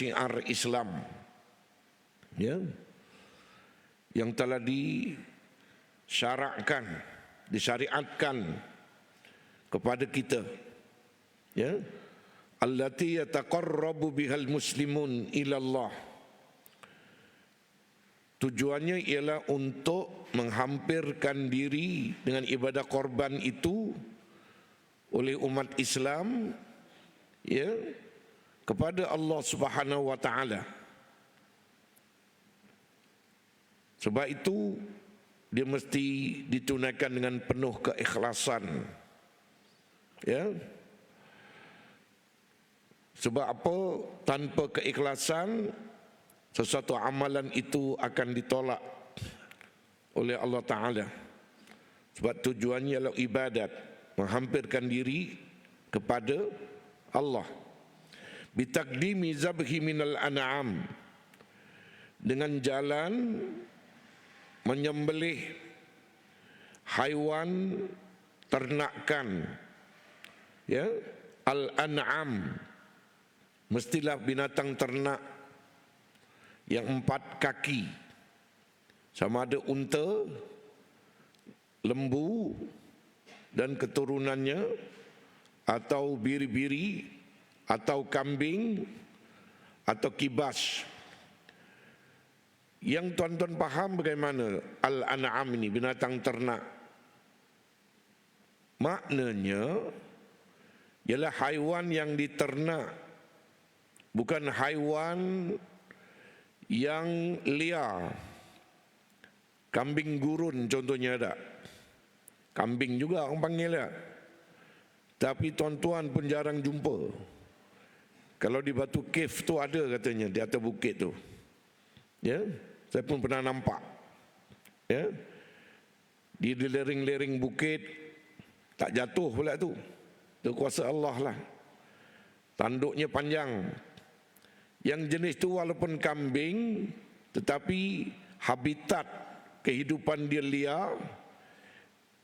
syiar Islam, ya, yang telah disyariatkan kepada kita, ya, allati yataqarrabu bihal muslimun ila Allah. Tujuannya ialah untuk menghampirkan diri dengan ibadah korban itu oleh umat Islam, ya, kepada Allah Subhanahu wa taala. Sebab itu dia mesti ditunaikan dengan penuh keikhlasan. Ya. Sebab apa? Tanpa keikhlasan sesuatu amalan itu akan ditolak oleh Allah Ta'ala. Sebab tujuannya adalah ibadat, menghampirkan diri kepada Allah. Bitaqdimi zabhi minal an'am, dengan jalan menyembelih haiwan ternakan, ya, al-an'am, mestilah binatang ternak yang 4 kaki, sama ada unta, lembu dan keturunannya, atau biri-biri, atau kambing, atau kibas. Yang tuan-tuan faham bagaimana al-an'am ini, binatang ternak? Maknanya ialah haiwan yang diternak, bukan haiwan yang liar. Kambing gurun contohnya ada. Kambing juga orang panggil ya. Tapi tuan-tuan pun jarang jumpa. Kalau di Batu Cave tu ada katanya, di atas bukit tu. Ya, saya pun pernah nampak. Ya. Di lereng-lereng bukit, tak jatuh pula tu. Itu kuasa Allah lah. Tanduknya panjang. Yang jenis tu walaupun kambing, tetapi habitat kehidupan dia liar,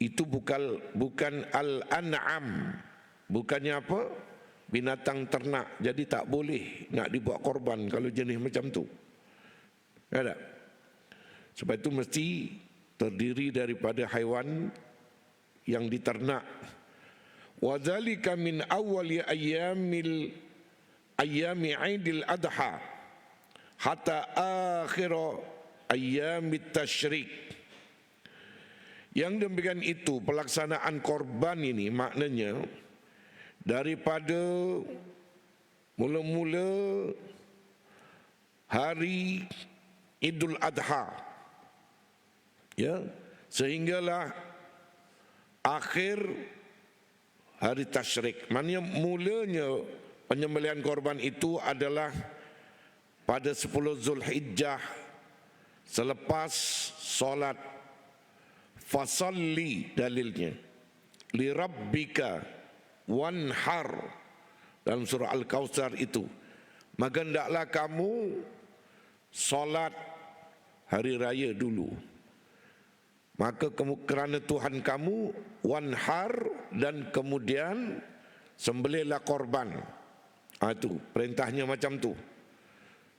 itu bukan al-an'am. Bukannya apa? Binatang ternak. Jadi tak boleh nak dibuat korban kalau jenis macam tu. Ada. Sebab itu mesti terdiri daripada haiwan yang diternak. Wa dzalika min awwali ayyami Aidil Adha hatta akhir ayyamit tasyrik. Yang demikian itu pelaksanaan korban ini maknanya daripada mula-mula hari Idul Adha, ya, sehinggalah akhir hari tasyrik. Maknanya mulanya penyembelihan korban itu adalah pada 10 Zulhijjah selepas solat fasalli, dalilnya li rabbika wanhar dalam surah Al-Kautsar itu, maka hendaklah kamu solat hari raya dulu. Maka kerana Tuhan kamu wanhar, dan kemudian sembelihlah korban. Itu perintahnya macam tu.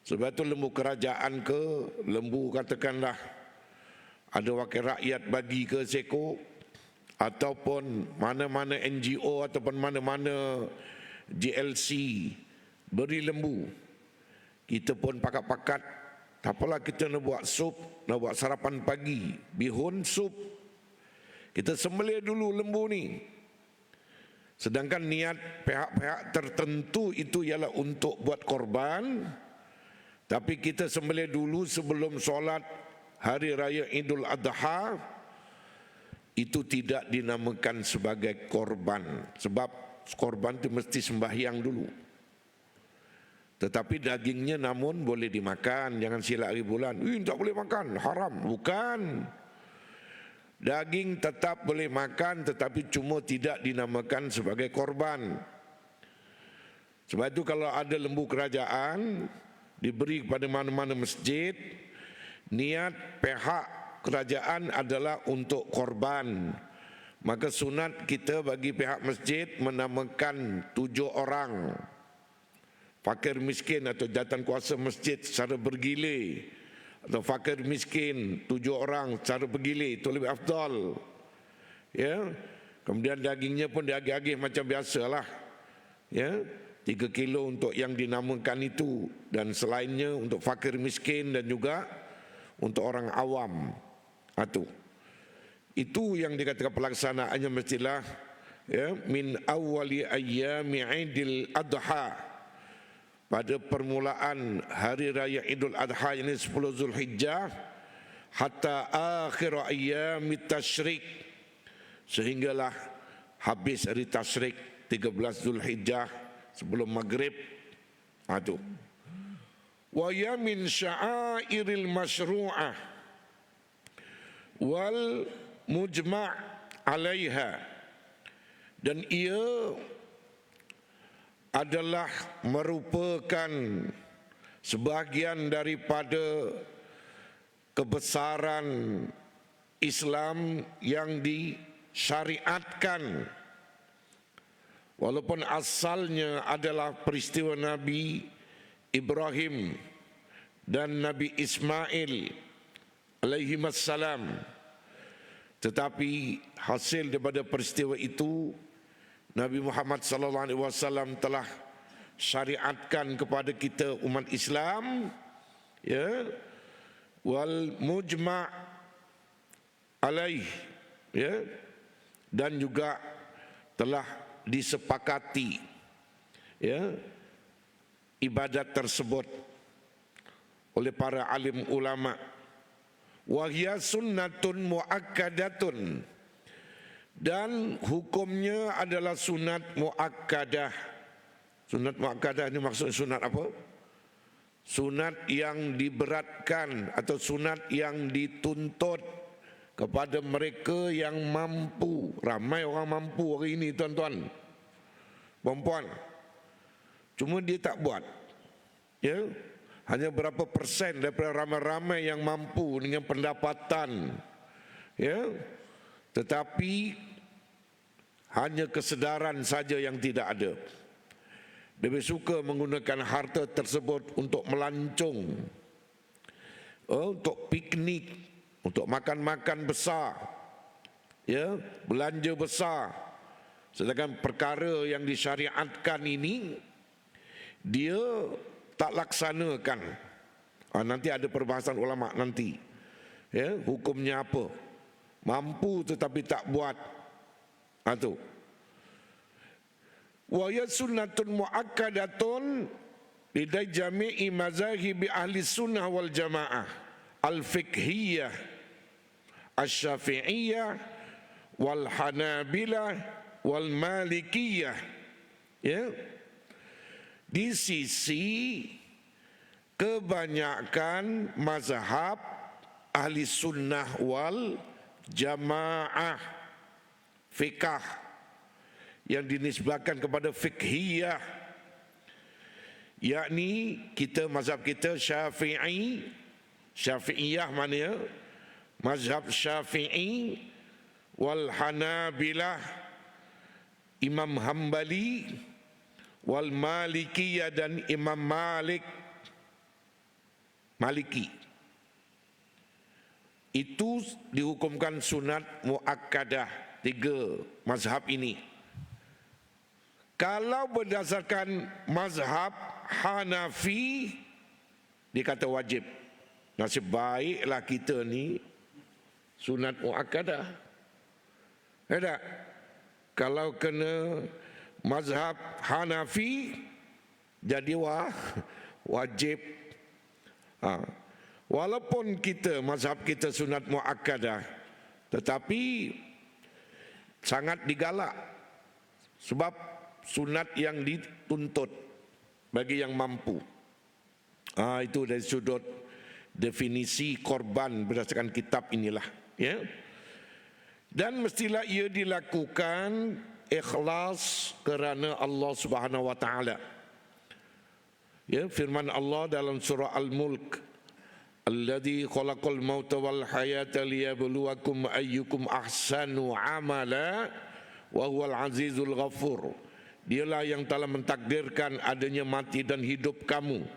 Sebab itu lembu kerajaan ke, lembu katakanlah ada wakil rakyat bagi ke seko, ataupun mana-mana NGO ataupun mana-mana GLC beri lembu, kita pun pakat-pakat, tak apalah kita nak buat sup, nak buat sarapan pagi, bihun sup, kita sembelih dulu lembu ni. Sedangkan niat pihak-pihak tertentu itu ialah untuk buat korban, tapi kita sembelih dulu sebelum solat hari raya Idul Adha, itu tidak dinamakan sebagai korban. Sebab korban itu mesti sembahyang dulu. Tetapi dagingnya namun boleh dimakan, jangan silap hari bulan. Tak boleh makan, haram. Bukan. Daging tetap boleh makan, tetapi cuma tidak dinamakan sebagai korban. Sebab itu kalau ada lembu kerajaan diberi kepada mana-mana masjid, niat pihak kerajaan adalah untuk korban, maka sunat kita bagi pihak masjid menamakan 7 orang. fakir miskin atau jawatan kuasa masjid secara bergilir, atau fakir miskin 7 orang secara bergilir, itu lebih afdal. Ya, kemudian dagingnya pun diagih-agih macam biasalah. Ya, 3 kilo untuk yang dinamakan itu, dan selainnya untuk fakir miskin dan juga untuk orang awam. Itu yang dikatakan pelaksanaannya mestilah ya, min awwali ayyami Idul Adha, pada permulaan hari raya Idul Adha ini 10 Zulhijjah, hatta akhir ayyamit tasyrik, sehinggalah habis hari tasyrik 13 Zulhijjah sebelum maghrib. Itu wa ya min sya'airil masyru'ah wal mujma' alaiha, dan ia adalah merupakan sebahagian daripada kebesaran Islam yang disyariatkan, walaupun asalnya adalah peristiwa Nabi Ibrahim dan Nabi Ismail alaihimassalam, tetapi hasil daripada peristiwa itu Nabi Muhammad sallallahu alaihi wasallam telah syariatkan kepada kita umat Islam, ya, wal mujma' alaih, ya, dan juga telah disepakati, ya, ibadat tersebut oleh para alim ulama. Wahya sunnatun muakkadatun, dan hukumnya adalah sunat muakkadah. Sunat muakkadah ini maksud sunat apa? Sunat yang diberatkan atau sunat yang dituntut kepada mereka yang mampu. Ramai orang mampu hari ini, tuan-tuan, perempuan, cuma dia tak buat. Ya, hanya berapa persen daripada ramai-ramai yang mampu dengan pendapatan, ya, tetapi hanya kesedaran saja yang tidak ada. Lebih suka menggunakan harta tersebut untuk melancong, untuk piknik, untuk makan-makan besar, ya, belanja besar. Sedangkan perkara yang disyariatkan ini dia tak laksanakan. Nanti ada perbahasan ulama nanti, ya, hukumnya apa? Mampu tetapi tak buat. Itu. Wa ya sunnatun muakkadatun lidai jami'i mazahib ahli sunnah wal jamaah al-fiqhiyah asy-syafi'iyah wal hanabilah wal malikiyah, ya, di sisi kebanyakan mazhab ahli sunnah wal jamaah fiqh yang dinisbahkan kepada fiqhiyah, yakni kita mazhab kita Syafi'i, Syafi'iyah maknanya mazhab Syafi'i, wal Hanabilah Imam Hambali, wal Malikiyah dan Imam Malik Maliki. Itu dihukumkan sunat muakkadah, 3 mazhab ini. Kalau berdasarkan mazhab Hanafi dikata wajib. Nasib baiklah kita ni sunat muakkadah. Ada? Kalau kena mazhab Hanafi jadi wajib. Walaupun kita mazhab kita sunat muakkadah, tetapi sangat digalak sebab sunat yang dituntut bagi yang mampu. Itu dari sudut definisi korban berdasarkan kitab inilah, ya. Dan mestilah ia dilakukan ikhlas kerana Allah Subhanahu wa taala. Ya, firman Allah dalam surah Al-Mulk, alladzi khalaqal mauta wal hayata liyabluwakum ayyukum ahsanu amala wa huwal azizul ghafur. Dialah yang telah mentakdirkan adanya mati dan hidup kamu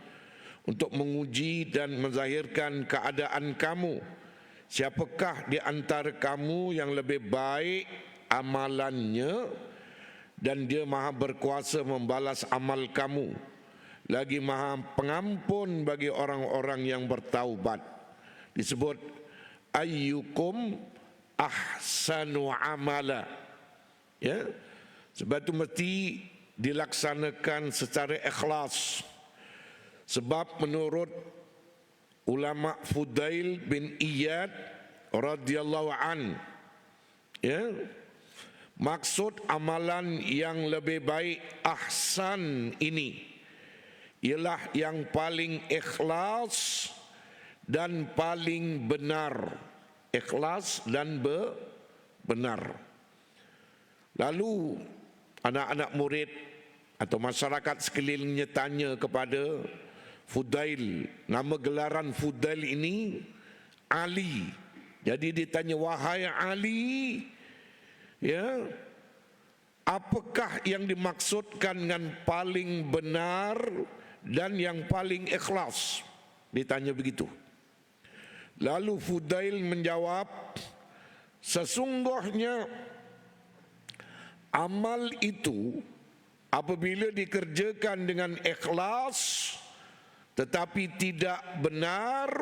untuk menguji dan menzahirkan keadaan kamu. Siapakah di antara kamu yang lebih baik amalannya, dan Dia Maha berkuasa membalas amal kamu, lagi Maha pengampun bagi orang-orang yang bertaubat. Disebut ayyukum ahsanu amala, ya. Sebab itu mesti dilaksanakan secara ikhlas. Sebab menurut ulama Fudail bin Iyad radhiyallahu an, ya, maksud amalan yang lebih baik ahsan ini ialah yang paling ikhlas dan paling benar. Ikhlas dan benar. Lalu anak-anak murid atau masyarakat sekelilingnya tanya kepada Fudail. Nama gelaran Fudail ini Ali. Jadi ditanya, wahai Ali, ya, apakah yang dimaksudkan dengan paling benar dan yang paling ikhlas? Ditanya begitu. Lalu Fudail menjawab, sesungguhnya amal itu apabila dikerjakan dengan ikhlas tetapi tidak benar,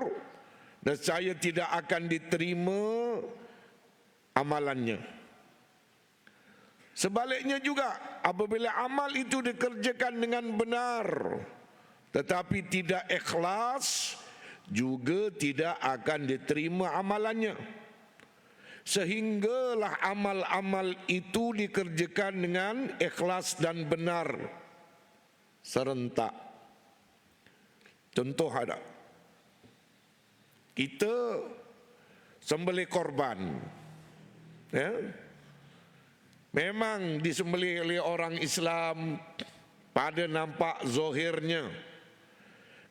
dan saya tidak akan diterima amalannya. Sebaliknya juga, apabila amal itu dikerjakan dengan benar tetapi tidak ikhlas, juga tidak akan diterima amalannya. Sehinggalah amal-amal itu dikerjakan dengan ikhlas dan benar serentak. Contoh ada, kita sembelih korban, ya, memang disembelih oleh orang Islam pada nampak zahirnya.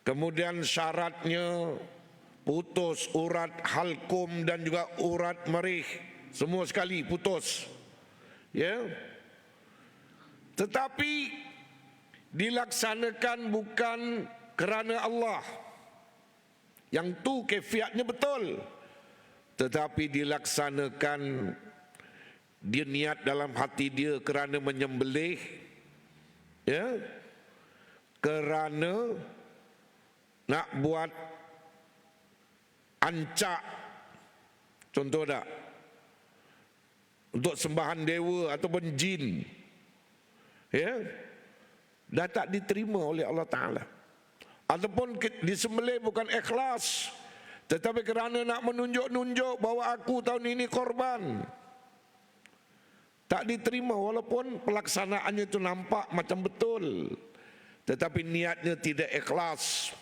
Kemudian syaratnya putus urat halkum dan juga urat merih, semua sekali putus, ya. Tetapi dilaksanakan bukan kerana Allah, yang tu kefiatnya betul, tetapi dilaksanakan dia niat dalam hati dia kerana menyembelih, ya, kerana nak buat ancak, contoh tak, untuk sembahan dewa ataupun jin, ya, dah tak diterima oleh Allah Ta'ala. Ataupun disembelih bukan ikhlas, tetapi kerana nak menunjuk-nunjuk bahawa aku tahun ini korban, tak diterima walaupun pelaksanaannya itu nampak macam betul, tetapi niatnya tidak ikhlas,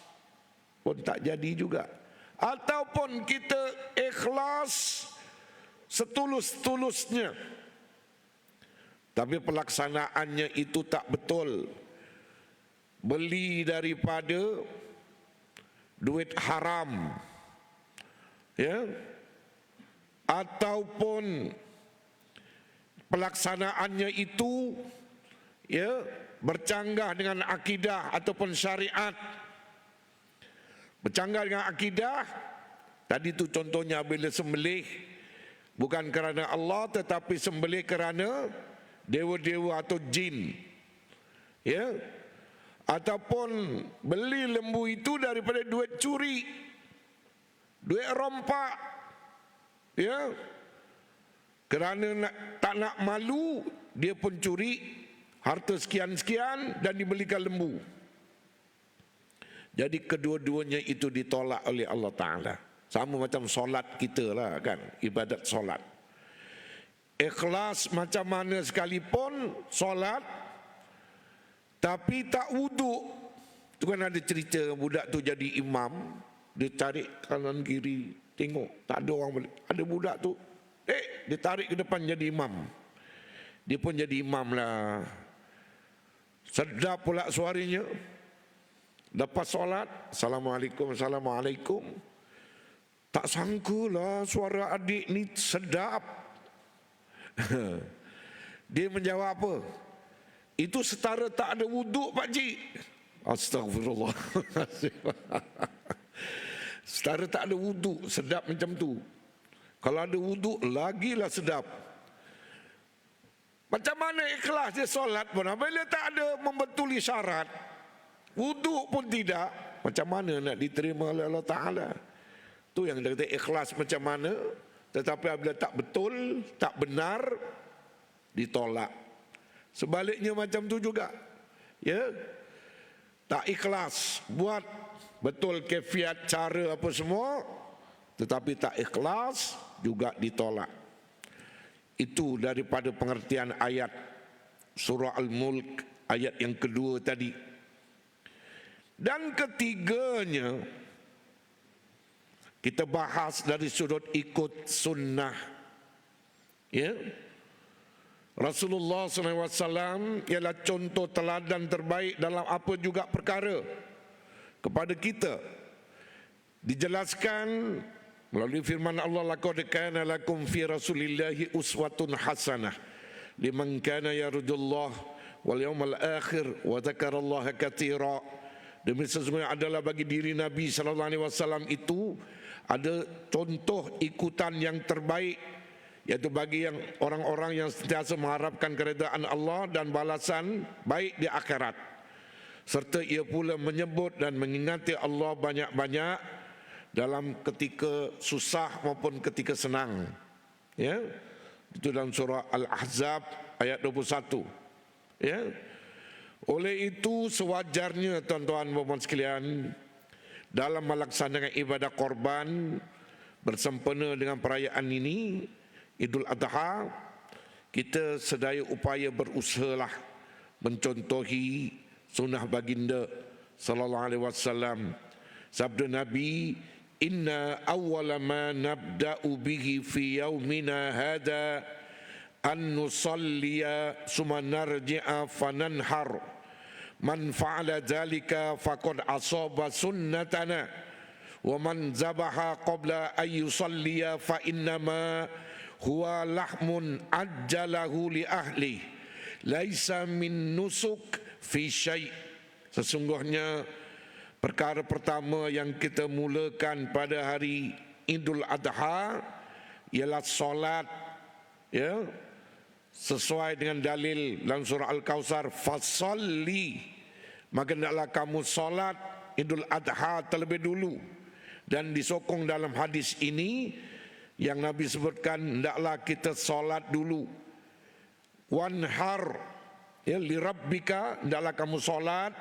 pun tak jadi juga. Ataupun kita ikhlas setulus-tulusnya, tapi pelaksanaannya itu tak betul, beli daripada duit haram, ya, ataupun pelaksanaannya itu, ya, bercanggah dengan akidah ataupun syariat. Bercanggah dengan akidah, tadi itu contohnya bila sembelih bukan kerana Allah tetapi sembelih kerana dewa-dewa atau jin, ya, ataupun beli lembu itu daripada duit curi, duit rompak, ya, kerana tak nak malu, dia pun curi harta sekian-sekian dan dibelikan lembu. Jadi kedua-duanya itu ditolak oleh Allah Ta'ala. Sama macam solat kita lah kan, ibadat solat. Ikhlas macam mana sekalipun solat, tapi tak wuduk. Tu kan ada cerita budak tu jadi imam, dia tarik kanan kiri, tengok tak ada orang balik. Ada budak tu, dia tarik ke depan jadi imam. Dia pun jadi imam lah. Sedap pula suaranya. Lepas solat, Assalamualaikum, Assalamualaikum. Tak sangkalah suara adik ni sedap. Dia menjawab apa? itu setara tak ada wuduk, Pak Cik. Astagfirullah. Setara tak ada wuduk, sedap macam tu. Kalau ada wuduk, lagilah sedap. Macam mana ikhlas dia solat pun, apabila tak ada membetuli syarat, wuduk pun tidak, macam mana nak diterima oleh Allah Ta'ala? Tu yang dia kata ikhlas macam mana, tetapi apabila tak betul, tak benar, ditolak. Sebaliknya macam tu juga, ya, tak ikhlas, buat betul kefiat cara apa semua, tetapi tak ikhlas juga ditolak. Itu daripada pengertian ayat surah Al-Mulk ayat yang kedua tadi. Dan ketiganya, kita bahas dari sudut ikut sunnah, ya. Rasulullah SAW ialah contoh teladan terbaik dalam apa juga perkara kepada kita. Dijelaskan melalui firman Allah, laqad kana lakum fi rasulillahi uswatun hasanah liman kana yarjullah wal yawmal akhir wa dzakarallaha katsira. Demi sesungguhnya adalah bagi diri Nabi sallallahu alaihi wasallam itu ada contoh ikutan yang terbaik, yaitu bagi yang orang-orang yang sentiasa mengharapkan keredaan Allah dan balasan baik di akhirat, serta ia pula menyebut dan mengingati Allah banyak-banyak dalam ketika susah maupun ketika senang, ya. Itu dalam surah Al-Ahzab ayat 21, ya. Oleh itu sewajarnya tuan-tuan dan puan sekalian, dalam melaksanakan ibadah korban bersempena dengan perayaan ini, Idul Adha, kita sedaya upaya berusahalah mencontohi sunnah baginda sallallahu alaihi wasallam. Sabda Nabi, inna awwala ma nabda'u bihi fi yaumina hada an nusalliya summa narji'a fananhar. Man fa'ala dhalika faqad asaba sunnatana wa man zabaha qabla an yusalliya fa innama huwa lahmun ajjalahu li ahli laisa min nusuk fi syai'. Sesungguhnya perkara pertama yang kita mulakan pada hari Idul Adha ialah solat, ya, sesuai dengan dalil dalam surah Al-Kautsar, fasalli, maka hendaklah kamu solat Idul Adha terlebih dulu. Dan disokong dalam hadis ini yang Nabi sebutkan, hendaklah kita solat dulu. Wanhar, ya, li rabbika, hendaklah kamu solat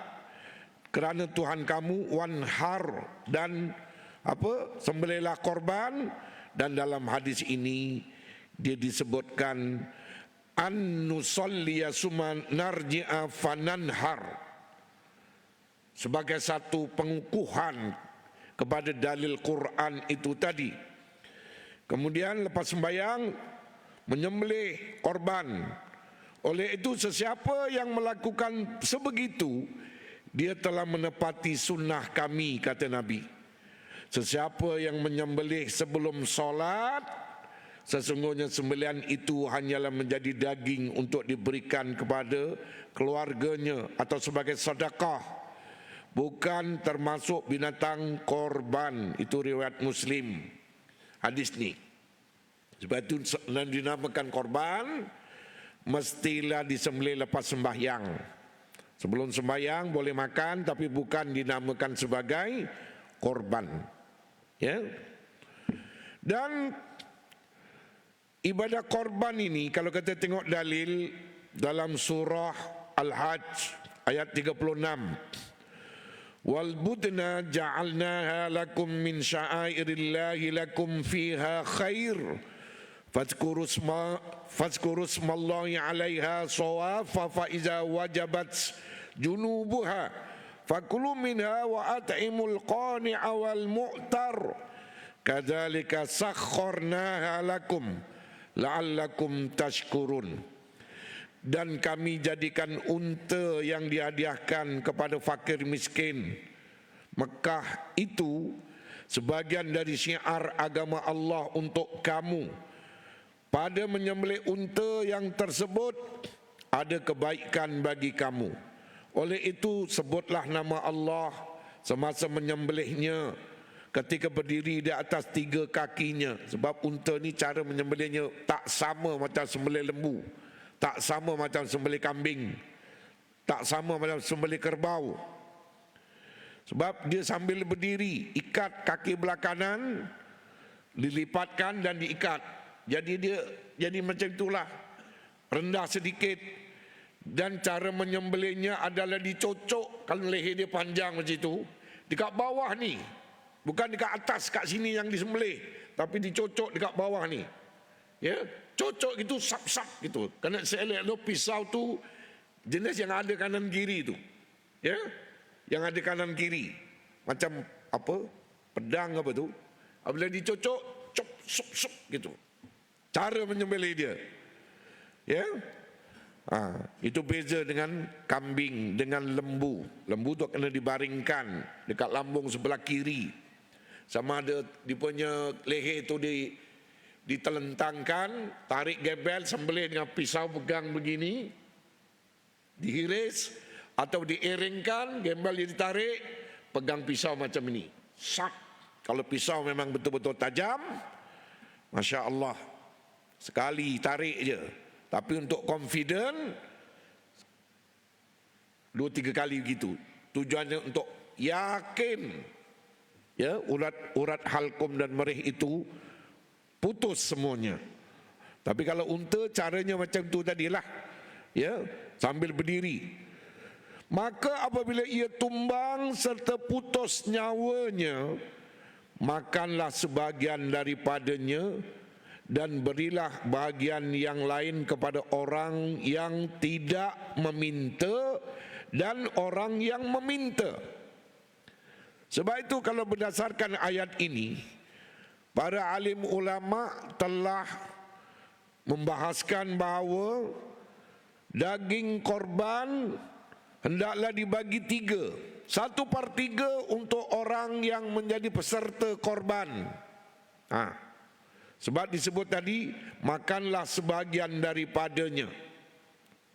kerana Tuhan kamu. Wanhar, dan apa, sembelihlah korban. Dan dalam hadis ini dia disebutkan an nusalliya summa narji'a fananhar, sebagai satu pengukuhan kepada dalil Quran itu tadi. Kemudian lepas sembahyang menyembelih korban. Oleh itu sesiapa yang melakukan sebegitu, dia telah menepati sunnah kami, kata Nabi. Sesiapa yang menyembelih sebelum solat, sesungguhnya sembelihan itu hanyalah menjadi daging untuk diberikan kepada keluarganya atau sebagai sedekah, bukan termasuk binatang korban. Itu riwayat Muslim hadis ni. Sebab itu dinamakan korban, mestilah disembelih lepas sembahyang. Sebelum sembahyang boleh makan, tapi bukan dinamakan sebagai korban, ya. Dan ibadah korban ini, kalau kita tengok dalil dalam surah Al-Hajj ayat 36, wal budna ja'alnaha lakum min sya'airillahi lakum fiha khair fadhkuru smallahi 'alaiha shawafa fa iza wajabat junubuha fakulu minha wa at'imul qani'a wal mu'tar kadzalika sakharnaha lakum la'allakum tashkurun. Dan kami jadikan unta yang dihadiahkan kepada fakir miskin Mekah itu sebagian dari syiar agama Allah untuk kamu. Pada menyembelih unta yang tersebut, ada kebaikan bagi kamu. Oleh itu sebutlah nama Allah semasa menyembelihnya, ketika berdiri di atas 3 kakinya. Sebab unta ni cara menyembelihnya tak sama macam sembelih lembu, tak sama macam sembelih kambing, tak sama macam sembelih kerbau. Sebab dia sambil berdiri, ikat kaki belah kanan, dilipatkan dan diikat. Jadi dia jadi macam itulah, rendah sedikit. Dan cara menyembelihnya adalah dicocokkan leher dia panjang macam itu, dekat bawah ni, bukan dekat atas kat sini yang disembelih, tapi dicocok dekat bawah ni. Ya, cocok gitu, sap-sap gitu. Kerana saya lihat pisau tu jenis yang ada kanan kiri tu. Ya, yang ada kanan kiri. Macam apa? Pedang apa tu? Apabila dicocok, cop, sup, sup gitu. Cara menyembelih dia. Ya. Itu beza dengan kambing, dengan lembu. Lembu tu kena dibaringkan dekat lambung sebelah kiri. Sama ada dia punya leher tu ditelentangkan, tarik gebel, sembelih dengan pisau pegang begini, dihiris atau diiringkan, gebel dia ditarik, pegang pisau macam ini. Sak. Kalau pisau memang betul-betul tajam, Masya Allah, sekali tarik je. Tapi untuk confident 2-3 kali begitu. Tujuannya untuk yakin, ya, urat halkum dan merih itu putus semuanya. Tapi kalau unta caranya macam tu tadilah, ya, sambil berdiri. Maka apabila ia tumbang serta putus nyawanya, makanlah sebahagian daripadanya dan berilah bahagian yang lain kepada orang yang tidak meminta dan orang yang meminta. Sebab itu kalau berdasarkan ayat ini, para alim ulama telah membahaskan bahawa daging korban hendaklah dibagi 3. 1/3 untuk orang yang menjadi peserta korban. Sebab disebut tadi, makanlah sebahagian daripadanya.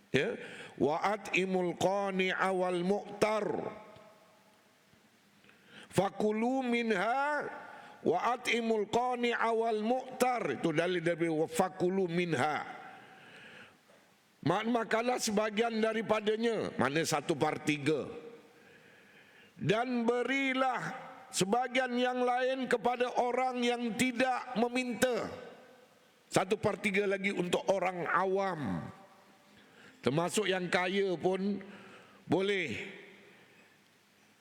Ya, wa'at imul qani'a wal mu'tar fakulu minha wa'at imul qani'a wal mu'tar. Itu dalil dari fakulu minha. Makanlah sebahagian daripadanya, mana 1/3. Dan berilah sebahagian yang lain kepada orang yang tidak meminta. 1/3 lagi untuk orang awam, termasuk yang kaya pun boleh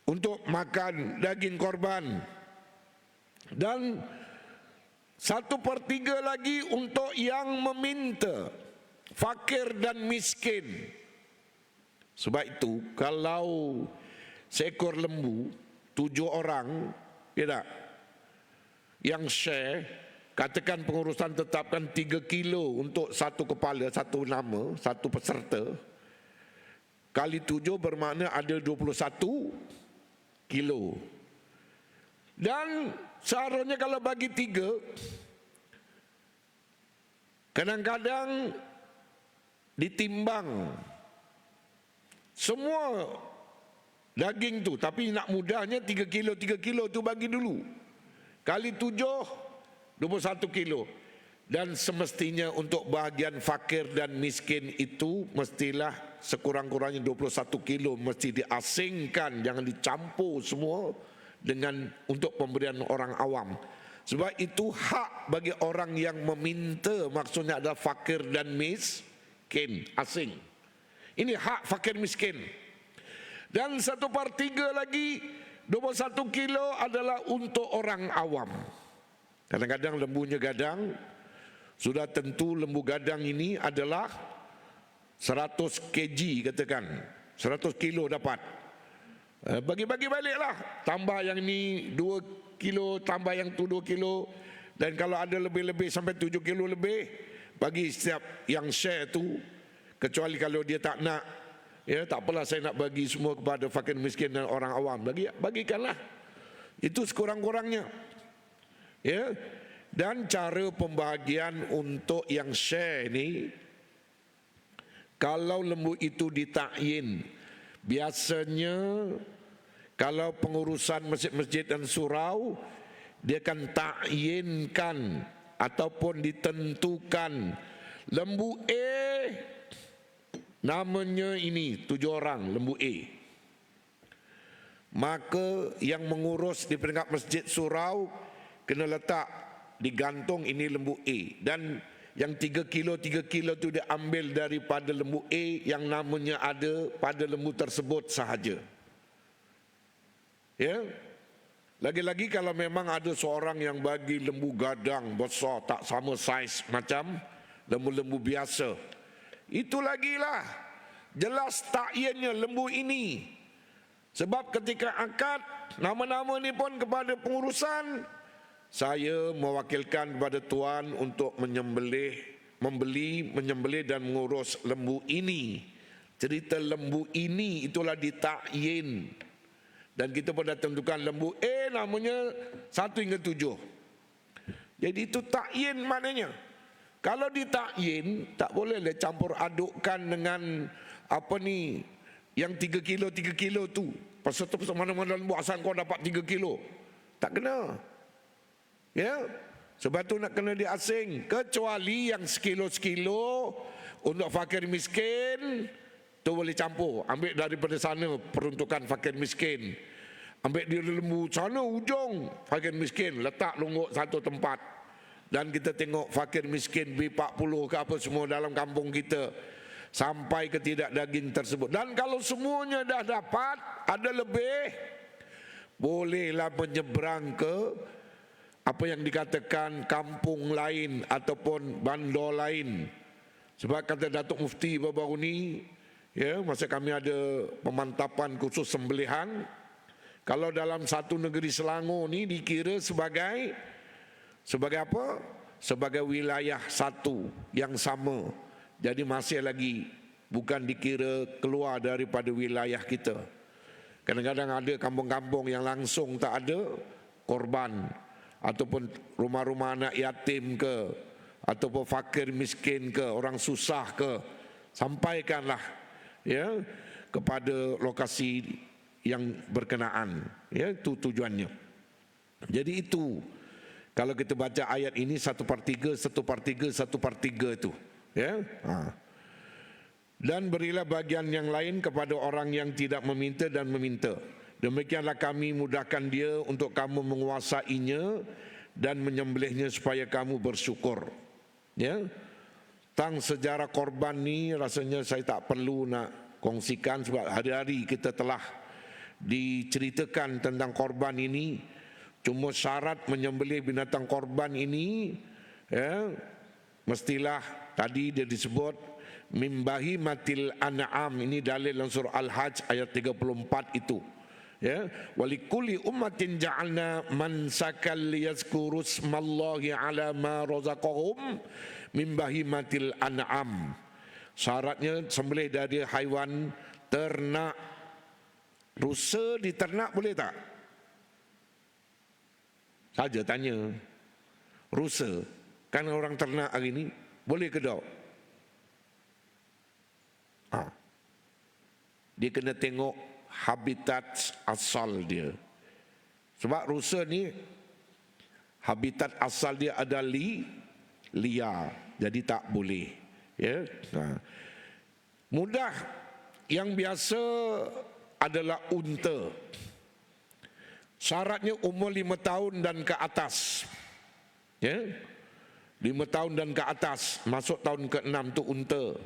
untuk makan daging korban. Dan 1/3 lagi untuk yang meminta, fakir dan miskin. Sebab itu kalau seekor lembu 7 orang, ya tak, yang share, katakan pengurusan tetapkan 3 kilo untuk satu kepala, satu nama, satu peserta, kali 7 bermakna ada 21 kilo. Dan seharusnya kalau bagi 3, kadang-kadang ditimbang semua daging tu, tapi nak mudahnya 3 kilo tu bagi dulu. Kali 7, 21 kilo. Dan semestinya untuk bahagian fakir dan miskin itu mestilah sekurang-kurangnya 21 kilo mesti diasingkan, jangan dicampur semua dengan untuk pemberian orang awam. Sebab itu hak bagi orang yang meminta, maksudnya adalah fakir dan miskin, asing. Ini hak fakir miskin. Dan 1/3 lagi 21 kilo adalah untuk orang awam. Kadang-kadang lembunya gadang, sudah tentu lembu gadang ini adalah 100 kg katakan, 100 kilo dapat. Bagi-bagi baliklah, tambah yang ni 2 kilo, tambah yang tu 2 kilo. Dan kalau ada lebih-lebih sampai 7 kilo lebih, bagi setiap yang share tu. Kecuali kalau dia tak nak, ya, tak apalah saya nak bagi semua kepada fakir miskin dan orang awam, bagikanlah. Itu sekurang-kurangnya. Ya. Dan cara pembahagian untuk yang share ini kalau lembu itu ditakyin, biasanya kalau pengurusan masjid-masjid dan surau, dia akan takyinkan ataupun ditentukan lembu A namanya ini 7 orang lembu A. Maka yang mengurus di peringkat masjid surau kena letak digantung ini lembu A, dan yang 3 kilo tu dia ambil daripada lembu A yang namanya ada pada lembu tersebut sahaja. Ya. Lagi-lagi kalau memang ada seorang yang bagi lembu gadang besar tak sama saiz macam lembu-lembu biasa, itu lagilah jelas takyinnya lembu ini. Sebab ketika akad nama-nama ni pun kepada pengurusan, saya mewakilkan kepada tuan untuk membeli, menyembelih dan mengurus lembu ini. Cerita lembu ini itulah ditakyin. Dan kita pun dah tentukan lembu A namanya 1 hingga 7. Jadi itu takyin maknanya. Kalau ditakyin, tak boleh campur adukkan dengan apa ni, yang 3 kilo tu. Pasal tu mana-mana lembu asal kau dapat 3 kilo. Tak kena. Ya. Sebab tu nak kena diasing. Kecuali yang sekilo-sekilo untuk fakir miskin, tu boleh campur. Ambil daripada sana peruntukan fakir miskin. Ambil di lembu sana ujung fakir miskin, letak lungguk satu tempat. Dan kita tengok fakir miskin B40 ke apa semua dalam kampung kita, sampai ke tidak daging tersebut. Dan kalau semuanya dah dapat, ada lebih, bolehlah menyeberang ke apa yang dikatakan kampung lain ataupun bandar lain. Sebab kata Datuk Mufti baru-baru ni, ya, masa kami ada pemantapan khusus sembelihan, kalau dalam satu negeri Selangor ni dikira sebagai apa? Sebagai wilayah satu yang sama. Jadi masih lagi bukan dikira keluar daripada wilayah kita. Kadang-kadang ada kampung-kampung yang langsung tak ada korban, ataupun rumah-rumah anak yatim ke, ataupun fakir miskin ke, orang susah ke, sampaikanlah ya kepada lokasi yang berkenaan, ya, itu tujuannya. Jadi itu kalau kita baca ayat ini 1/3 itu, ya. Dan berilah bagian yang lain kepada orang yang tidak meminta dan meminta. Demikianlah kami mudahkan dia untuk kamu menguasainya dan menyembelihnya supaya kamu bersyukur. Ya. Tentang sejarah korban ni rasanya saya tak perlu nak kongsikan, sebab hari-hari kita telah diceritakan tentang korban ini. Cuma syarat menyembelih binatang korban ini, ya, mestilah tadi dia disebut mimbahi matil an'am. Ini dalil dalam surah Al-Hajj ayat 34 itu. Ya, walikuli ummatin ja'alna mansakal liyazkuru smallahi ala ma razaqahum mimbahi matil an'am. Syaratnya sembelih dari haiwan ternak. Rusa di ternak boleh tak? Saja tanya. Rusa, kan orang ternak hari ni, boleh ke tak? Dia kena tengok habitat asal dia. Sebab rusa ni habitat asal dia ada liar, jadi tak boleh. Ya. Mudah yang biasa adalah unta. Syaratnya umur 5 tahun dan ke atas. Ya. 5 tahun dan ke atas, masuk tahun ke-6 tu unta.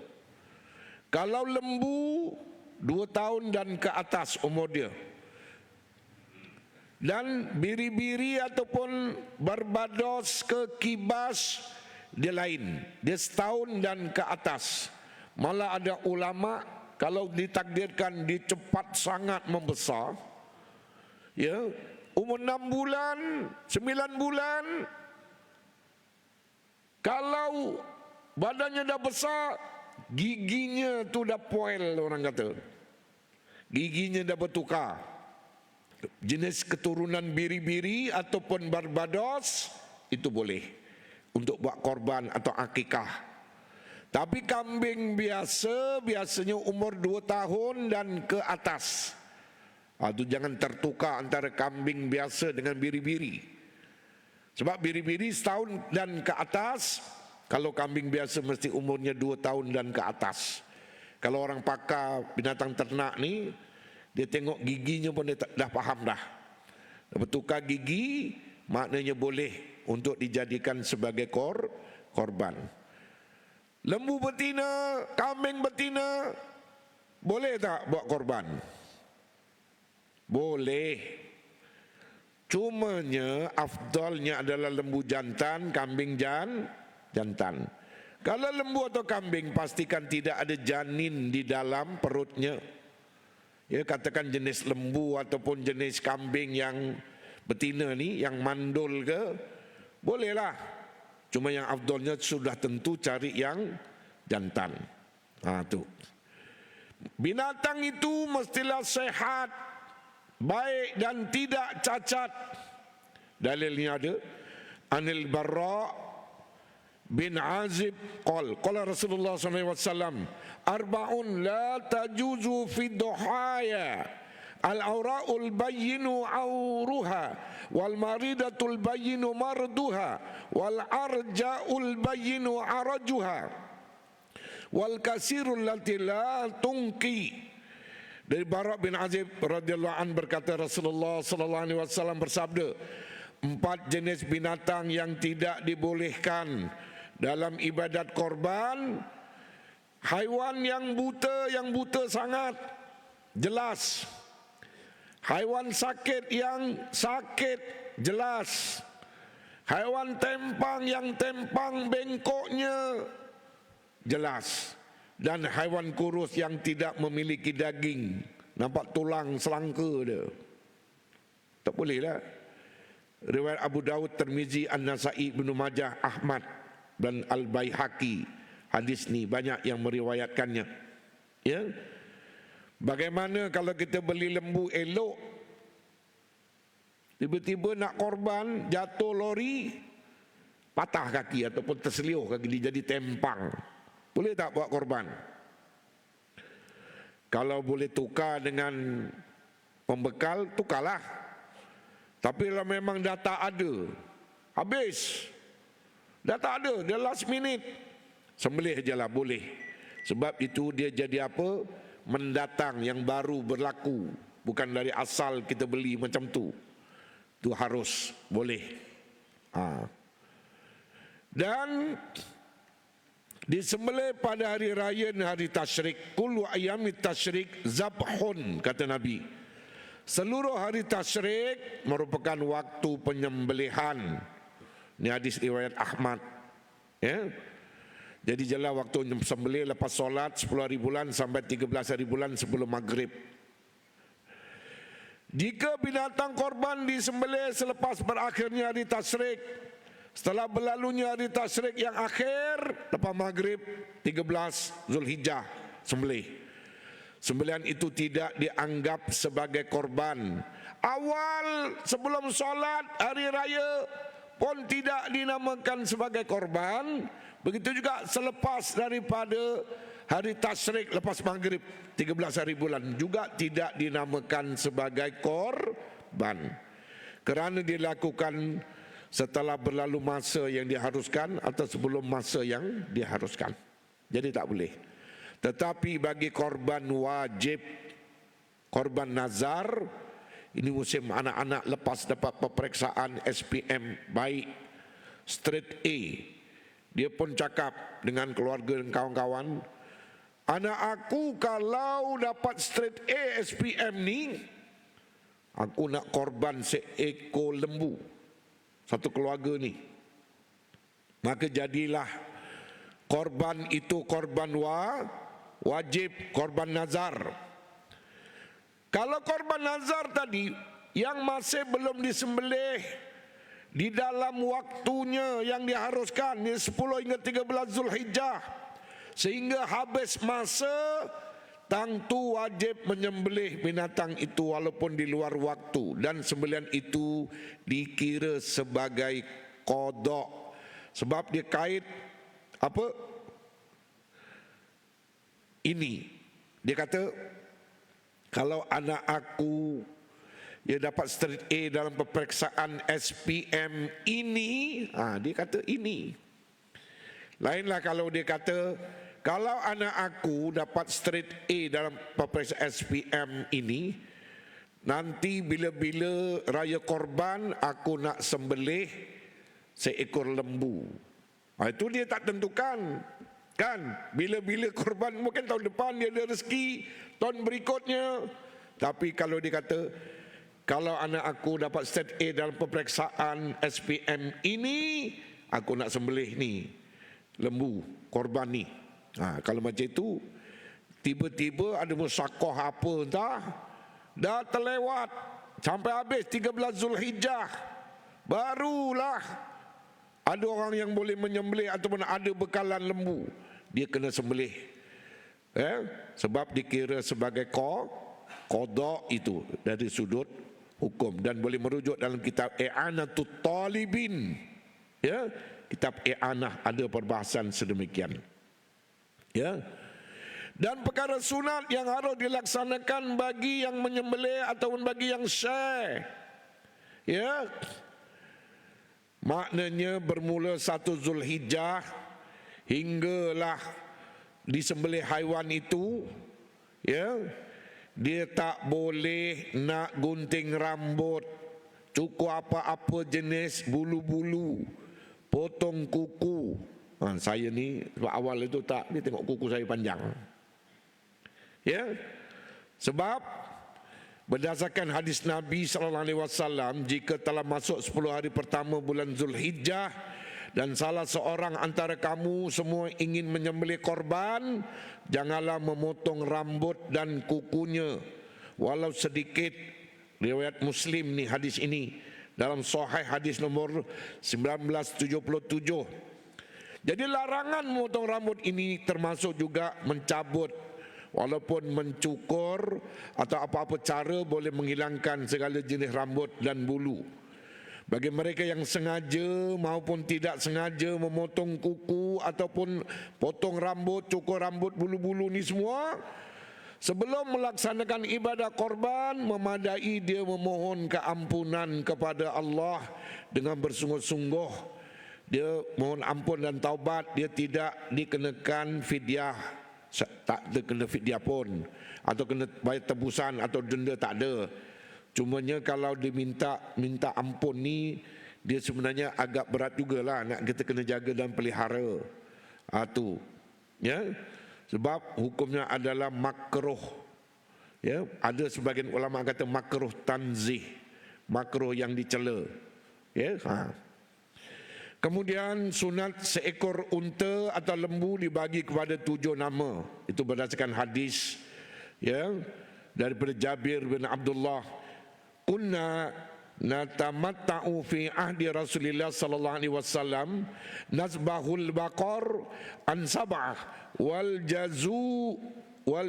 Kalau lembu 2 tahun dan ke atas umur dia. Dan biri-biri ataupun Barbados ke kibas dia lain. Dia setahun dan ke atas. Malah ada ulama kalau ditakdirkan dia cepat sangat membesar, ya, umur 6 bulan, 9 bulan, kalau badannya dah besar, giginya tu dah poil, orang kata. Giginya dah bertukar. Jenis keturunan biri-biri ataupun Barbados itu boleh untuk buat korban atau akikah. Tapi kambing biasa biasanya umur 2 tahun dan ke atas. Itu jangan tertukar antara kambing biasa dengan biri-biri. Sebab biri-biri setahun dan ke atas, kalau kambing biasa mesti umurnya 2 tahun dan ke atas. Kalau orang pakar binatang ternak ni, dia tengok giginya pun dia dah faham dah. Bertukar gigi maknanya boleh untuk dijadikan sebagai korban. Lembu betina, kambing betina, boleh tak buat korban? Boleh. Cumanya afdalnya adalah lembu jantan, kambing jantan. Kalau lembu atau kambing pastikan tidak ada janin di dalam perutnya. Ya, katakan jenis lembu ataupun jenis kambing yang betina ni, yang mandul ke, bolehlah. Cuma yang afdalnya sudah tentu cari yang jantan. Tu. Binatang itu mestilah sehat, baik dan tidak cacat. Dalilnya ada. Anil Barra bin Azib qala Rasulullah SAW, arba'un la tajuzu fi duhaya, al-aura'ul bayyinu auruha, wal maridatul bayyinu marduha, wal arja'ul bayyinu arajuha, wal kasirul lati la tungki. Dari Bara bin Azib radhiyallahu an berkata, Rasulullah sallallahu alaihi wasallam bersabda, 4 jenis binatang yang tidak dibolehkan dalam ibadat korban. Haiwan yang buta sangat, jelas. Haiwan sakit yang sakit, jelas. Haiwan tempang yang tempang bengkoknya, jelas. Dan haiwan kurus yang tidak memiliki daging, nampak tulang selangka dia, tak boleh lah. Riwayat Abu Daud, Tirmizi, An-Nasai, Ibnu Majah, Ahmad dan Al-Baihaqi. Hadis ni banyak yang meriwayatkannya. Ya. Bagaimana kalau kita beli lembu elok, tiba-tiba nak korban, jatuh lori, patah kaki ataupun terseliuh kaki dia jadi tempang, boleh tak buat korban? Kalau boleh tukar dengan pembekal, tukarlah. Tapi kalau memang dah tak ada, habis, dah tak ada, dia last minute, sembelih je lah, boleh. Sebab itu dia jadi apa? Mendatang, yang baru berlaku, bukan dari asal kita beli macam tu. Itu harus boleh. Dan disembelih pada hari raya dan hari tasyrik. Kullu ayyamit tasyrik zabhun, kata Nabi. Seluruh hari tasyrik merupakan waktu penyembelihan. Ini hadis riwayat Ahmad. Ya. Jadi jelas waktu sembelih lepas solat 10 hari bulan sampai 13 hari bulan sebelum maghrib. Jika binatang korban disembelih selepas berakhirnya hari tasyrik, setelah berlalunya hari tasyrik yang akhir, lepas maghrib 13 Zulhijjah, sembelih. Sembelihan itu tidak dianggap sebagai korban. Awal sebelum solat hari raya pun tidak dinamakan sebagai korban. Begitu juga selepas daripada hari tasyrik lepas maghrib 13 hari bulan juga tidak dinamakan sebagai korban. Kerana dilakukan setelah berlalu masa yang diharuskan atau sebelum masa yang diharuskan. Jadi tak boleh. Tetapi bagi korban wajib, korban nazar, ini musim anak-anak lepas dapat peperiksaan SPM baik, straight A, dia pun cakap dengan keluarga dan kawan-kawan, anak aku kalau dapat straight A SPM ni, aku nak korban seekor lembu, satu keluarga ni. Maka jadilah korban itu korban wajib, korban nazar. Kalau korban nazar tadi yang masih belum disembelih di dalam waktunya yang diharuskan, 10 hingga 13 Zulhijjah, sehingga habis masa, tentu wajib menyembelih binatang itu walaupun di luar waktu, dan sembelihan itu dikira sebagai qada. Sebab dia kait apa? ini. Dia kata, kalau anak aku dia dapat straight A dalam peperiksaan SPM ini, dia kata ini. Lainlah kalau dia kata, kalau anak aku dapat straight A dalam peperiksaan SPM ini, nanti bila-bila raya korban aku nak sembelih seekor lembu. Itu dia tak tentukan. Kan, bila-bila korban, mungkin tahun depan dia ada rezeki, tahun berikutnya. Tapi kalau dia kata, kalau anak aku dapat straight A dalam peperiksaan SPM ini, aku nak sembelih ni lembu, korban ni. Kalau macam itu, tiba-tiba ada musyakoh apa entah, dah terlewat sampai habis 13 Zulhijjah, barulah ada orang yang boleh menyembelih ataupun ada bekalan lembu, dia kena sembelih. Sebab dikira sebagai qada itu dari sudut hukum, dan boleh merujuk dalam kitab I'anatut Talibin. Kitab I'anah ada perbahasan sedemikian. Dan perkara sunat yang harus dilaksanakan bagi yang menyembelih ataupun bagi yang syekh. Maknanya bermula 1 Zulhijjah hinggalah disembelih haiwan itu, dia tak boleh nak gunting rambut, cukur apa-apa jenis bulu-bulu, potong kuku. Saya ni sebab awal itu tak, dia tengok kuku saya panjang. Sebab berdasarkan hadis Nabi SAW, jika telah masuk 10 hari pertama bulan Zulhijjah dan salah seorang antara kamu semua ingin menyembelih korban, janganlah memotong rambut dan kukunya walau sedikit. Riwayat Muslim ni hadis ini dalam Sahih hadis nomor 1977. Jadi larangan memotong rambut ini termasuk juga mencabut, walaupun mencukur atau apa-apa cara boleh menghilangkan segala jenis rambut dan bulu. Bagi mereka yang sengaja maupun tidak sengaja memotong kuku ataupun potong rambut, cukur rambut, bulu-bulu ni semua, sebelum melaksanakan ibadah korban, memadai dia memohon keampunan kepada Allah dengan bersungguh-sungguh. Dia mohon ampun dan taubat, dia tidak dikenakan fidyah, tak ada kena fidyah pun, atau kena bayar tebusan atau denda, tak ada. Cumanya kalau diminta ampun ni, dia sebenarnya agak berat jugalah, nak kita kena jaga dan pelihara. Tu sebab hukumnya adalah makruh. Ada sebagian ulama kata makruh tanzih, makruh yang dicela. Kemudian sunat seekor unta atau lembu dibagi kepada 7 nama. Itu berdasarkan hadis daripada Jabir bin Abdullah. Kunna natamatta'u fi ahdi Rasulillah sallallahu alaihi wasallam nazbahul baqar an sab'ah wal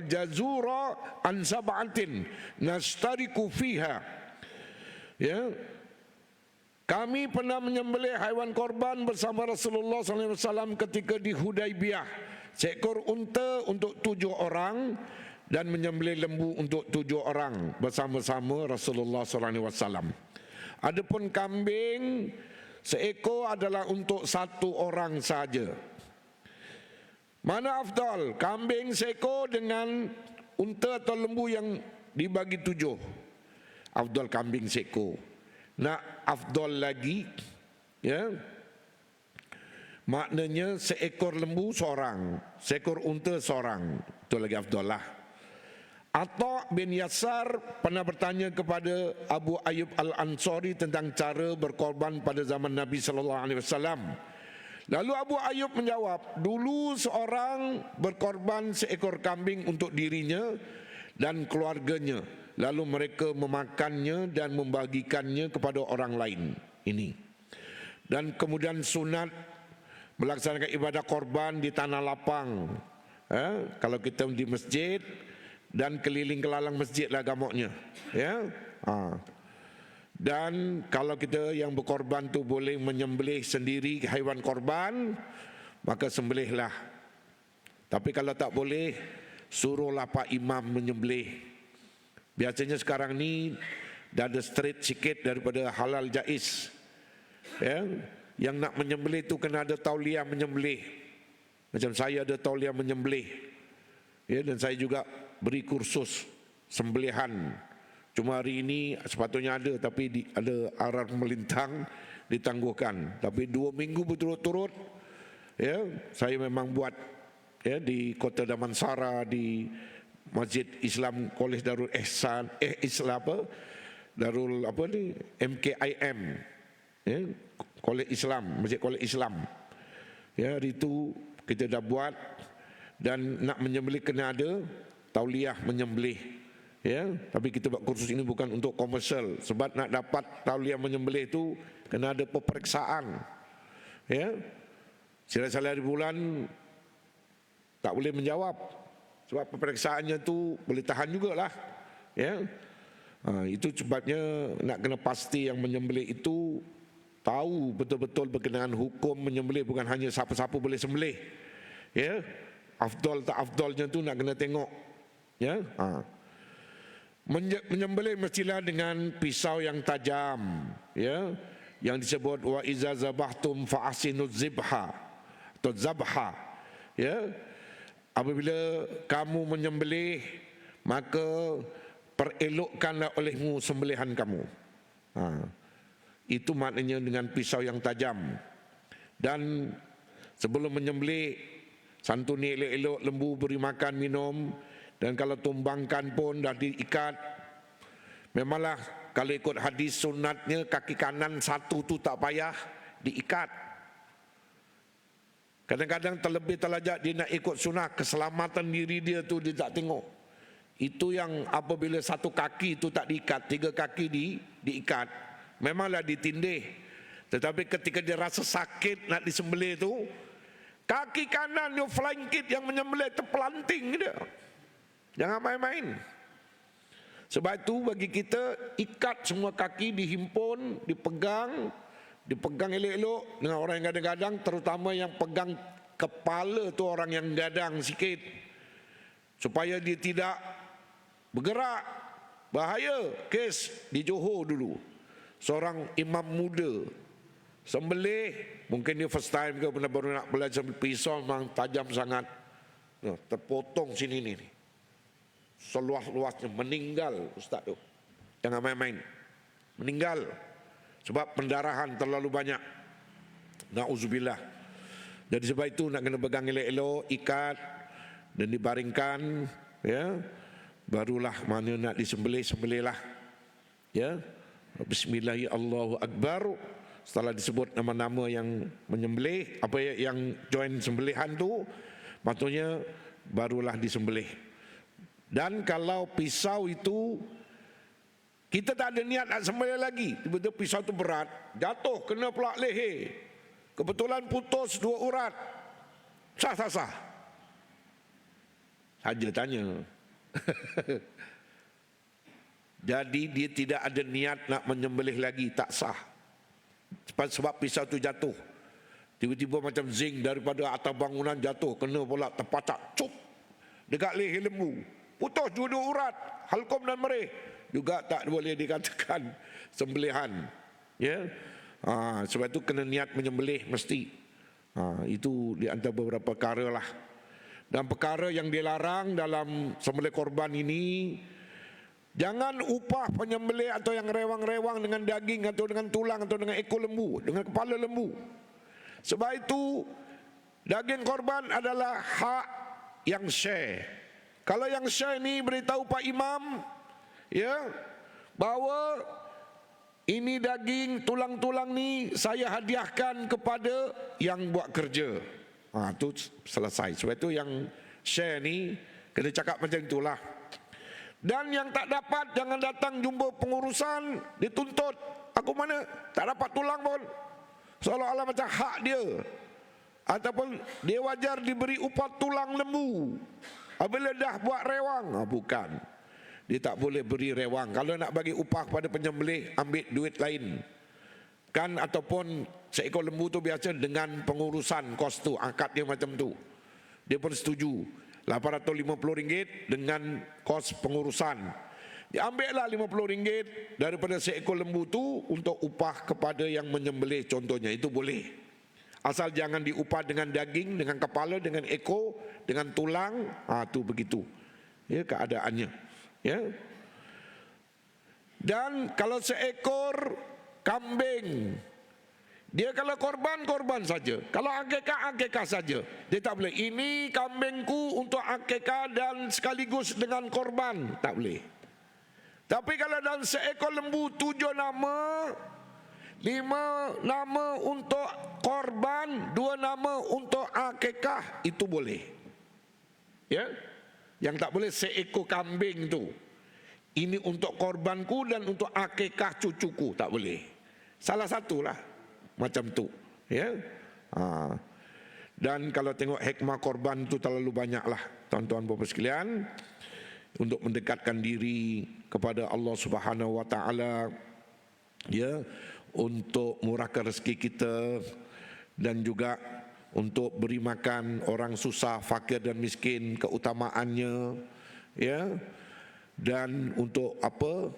jazura an sab'atin nastariku fiha. Kami pernah menyembelih haiwan korban bersama Rasulullah SAW ketika di Hudaibiyah. Seekor unta untuk 7 orang dan menyembelih lembu untuk 7 orang bersama-sama Rasulullah SAW. Adapun kambing seekor adalah untuk 1 orang saja. Mana afdal? Kambing seekor dengan unta atau lembu yang dibagi 7? Afdal kambing seekor. Nak afdal lagi, maknanya seekor lembu seorang, seekor unta seorang, itu lagi afdal lah. Atha bin Yasar pernah bertanya kepada Abu Ayyub Al-Ansari tentang cara berkorban pada zaman Nabi SAW. Lalu Abu Ayyub menjawab, dulu seorang berkorban seekor kambing untuk dirinya dan keluarganya, lalu mereka memakannya dan membagikannya kepada orang lain. Ini. Dan kemudian sunat melaksanakan ibadah korban di tanah lapang. Kalau kita di masjid dan keliling kelalang masjid lah gamuknya. Dan kalau kita yang berkorban tu boleh menyembelih sendiri haiwan korban, maka sembelihlah. Tapi kalau tak boleh, suruhlah Pak Imam menyembelih. Biasanya sekarang ni dah ada straight sikit daripada halal jaiz. Ya, yang nak menyembelih tu kena ada tauliah menyembelih. Macam saya ada tauliah menyembelih. Ya, dan saya juga beri kursus sembelihan. Cuma hari ini sepatutnya ada, tapi ada arar melintang ditangguhkan. Tapi 2 minggu berturut-turut, ya, saya memang buat, ya, di Kota Damansara, di Masjid Islam Kolej Darul Ihsan, Islam apa? Darul apa ni? MKIM. Ya, Kolej Islam, Masjid Kolej Islam. Ya, hari itu kita dah buat, dan nak menyembelih kena ada tauliah menyembelih. Ya, tapi kita buat kursus ini bukan untuk komersial, sebab nak dapat tauliah menyembelih tu kena ada peperiksaan. Ya, sila-sila hari bulan tak boleh menjawab. Sebab pemeriksaannya tu boleh tahan jugalah. Ya. Itu sebabnya nak kena pasti yang menyembelih itu tahu betul-betul berkenaan hukum menyembelih, bukan hanya siapa-siapa boleh sembelih. Ya. Afdal tak afdalnya tu nak kena tengok. Ya. Menyembelih mestilah dengan pisau yang tajam, ya, yang disebut wa iza zabahtum fa ahsinu zibha atau zabha. Ya. Apabila kamu menyembelih, maka perelokkanlah olehmu sembelihan kamu. Itu maknanya dengan pisau yang tajam. Dan sebelum menyembelih, santuni elok-elok lembu, beri makan, minum. Dan kalau tumbangkan pun dah diikat. Memanglah kalau ikut hadis sunatnya, kaki kanan satu tu tak payah diikat. Kadang-kadang terlebih terlajak dia nak ikut sunnah, keselamatan diri dia tu dia tak tengok. Itu yang apabila satu kaki tu tak diikat, 3 kaki diikat, memanglah ditindih. Tetapi ketika dia rasa sakit nak disembelih tu, kaki kanan dia flying kid yang menyembelih terpelanting dia. Jangan main-main. Sebab itu bagi kita, ikat semua kaki, dihimpun, dipegang elok-elok dengan orang yang gadang-gadang, terutama yang pegang kepala tu orang yang gadang sikit, supaya dia tidak bergerak. Bahaya. Kes di Johor dulu, seorang imam muda sembelih, mungkin dia first time ke, baru nak belajar pisau, memang tajam sangat, terpotong sini ni, seluas-luasnya, meninggal ustaz tu. Jangan main-main, meninggal sebab pendarahan terlalu banyak. Na'udzubillah. Jadi sebab itu nak kena pegang elok-elok, ikat dan dibaringkan, ya. Barulah mana nak disembelih, sembelihlah. Ya. Bismillah, ya Allahu Akbar. Setelah disebut nama-nama yang menyembelih, apa yang join sembelihan tu, maksudnya barulah disembelih. Dan kalau pisau itu kita tak ada niat nak sembelih lagi, tiba-tiba pisau tu berat, jatuh kena pula leher, kebetulan putus 2 urat, sah. Saja tanya. Jadi dia tidak ada niat nak menyembelih lagi, tak sah. Sebab pisau tu jatuh, tiba-tiba macam zing daripada atas bangunan jatuh, kena pula terpacak, cup dekat leher lembu, putus 2 urat, halkum dan merih, juga tak boleh dikatakan sembelihan. Ya, sebab itu kena niat menyembelih mesti. Itu di antara beberapa perkara lah. Dan perkara yang dilarang dalam sembelih korban ini, jangan upah penyembelih atau yang rewang-rewang dengan daging atau dengan tulang atau dengan ekor lembu, dengan kepala lembu. Sebab itu daging korban adalah hak yang share. Kalau yang share ini beritahu Pak Imam, ya, bahawa ini daging tulang-tulang ni saya hadiahkan kepada yang buat kerja, itu selesai. Sebab itu yang share ni kena cakap macam itulah. Dan yang tak dapat jangan datang jumpa pengurusan dituntut, aku mana tak dapat tulang pun, seolah-olah macam hak dia, ataupun dia wajar diberi upah tulang lembu apabila dah buat rewang. Bukan, dia tak boleh beri rewang. Kalau nak bagi upah kepada penyembelih, ambil duit lain kan, ataupun seekor lembu tu biasa dengan pengurusan kos tu, akad dia macam tu, dia pun setuju. RM850 dengan kos pengurusan. Diambillah RM50 daripada seekor lembu tu untuk upah kepada yang menyembelih contohnya, itu boleh. Asal jangan diupah dengan daging, dengan kepala, dengan ekor, dengan tulang, tu begitu. Ya, keadaannya. Ya. Dan kalau seekor kambing, dia kalau korban saja, kalau akikah saja. Dia tak boleh, ini kambingku untuk akikah dan sekaligus dengan korban, tak boleh. Tapi kalau dalam seekor lembu 7 nama, 5 nama untuk korban, 2 nama untuk akikah, itu boleh. Ya, yang tak boleh seekor kambing tu, ini untuk korbanku dan untuk akikah cucuku, tak boleh. Salah satulah macam tu, ya. Dan kalau tengok hikmah korban tu terlalu banyaklah, tuan-tuan puan sekalian, untuk mendekatkan diri kepada Allah Subhanahu Wa Taala, ya, untuk murahkan rezeki kita dan juga untuk beri makan orang susah, fakir dan miskin, keutamaannya, ya. Dan untuk apa?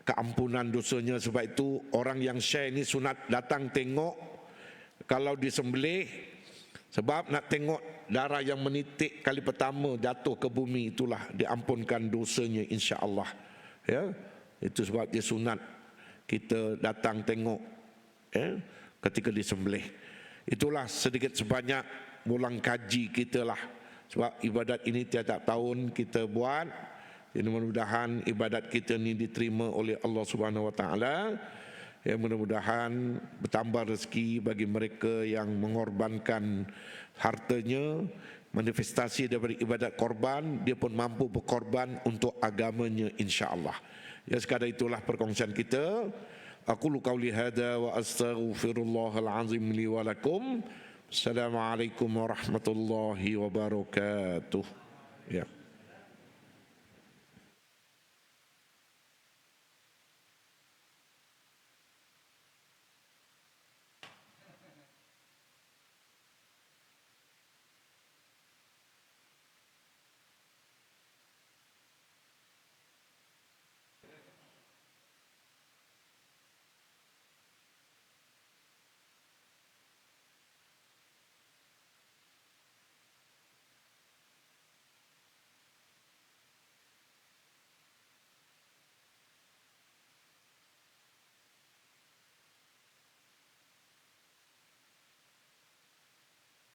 Keampunan dosanya. Sebab itu orang yang share ni sunat datang tengok kalau disembelih, sebab nak tengok darah yang menitik kali pertama jatuh ke bumi, itulah diampunkan dosanya insya-Allah. Ya, itu sebab dia sunat kita datang tengok, ya, ketika disembelih. Itulah sedikit sebanyak mulang kaji kita lah. Sebab ibadat ini tiap-tiap tahun kita buat. Jadi mudah-mudahan ibadat kita ni diterima oleh Allah Subhanahu Wa Taala. Ya, mudah-mudahan bertambah rezeki bagi mereka yang mengorbankan hartanya, manifestasi daripada ibadat korban, dia pun mampu berkorban untuk agamanya insya-Allah. Ya, sekadar itulah perkongsian kita. Aqulu qauli hadza wa astaghfirullahal azim li wa lakum. Assalamualaikum warahmatullahi wabarakatuh. Ya.